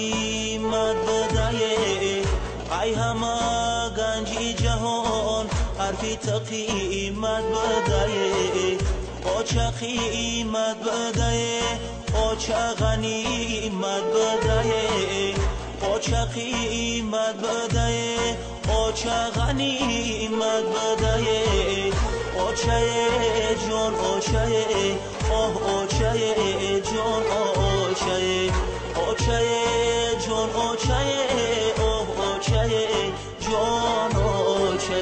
قیمت بدایه ای همه گنجی جهان حرفی تقیمت بدایه او چه قیمت بدایه او چه غنیمت بدایه او چه قیمت بدایه او چه غنیمت بدایه او چه جان او چه او چه جان او چه او چه جان او چه او چه جان او چه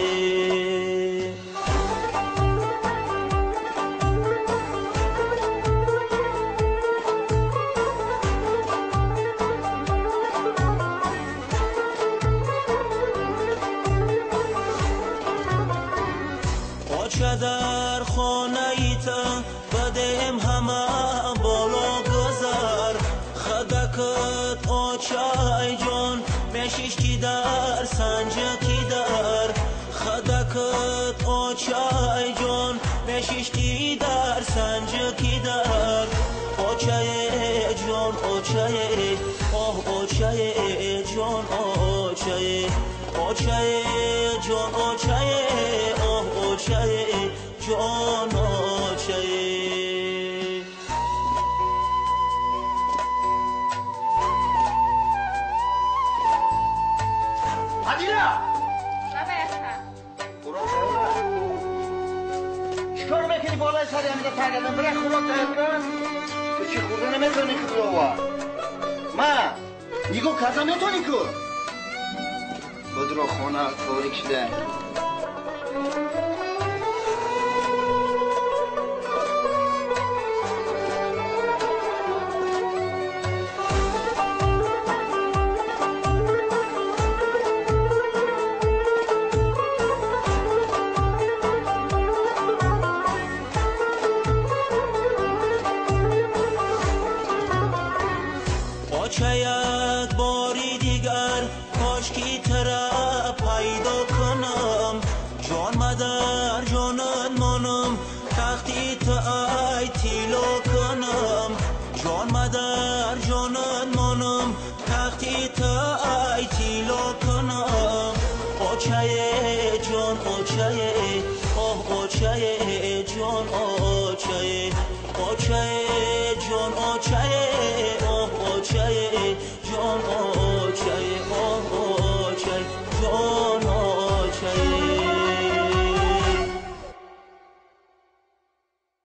چه در خانه ایتا بدیم همه بالا گذر خدکت آچای جان میشیش کی در سنجه کی در خدکت آچای جان میشیش کی در سنجه کی در آچای جان آچای آچای جان آچای آچای جان آچای آچای جان آچای عدیلا چیکار میکنی بالای سری همیده تگردن بره خوراک تگردن تو چی خورده نمیتونی که بلوار ما نیگو کازا میتونی که بدرو خونه کاری کده چه یک باری دیگر کاش کی ترا پیدا کنم جان مادر جانت مانم تختی تا ای تیلا کنم جان مادر جانت مانم تختی تا ای تیلا کنم او چه جان او چه او چه جان او چه جان او چه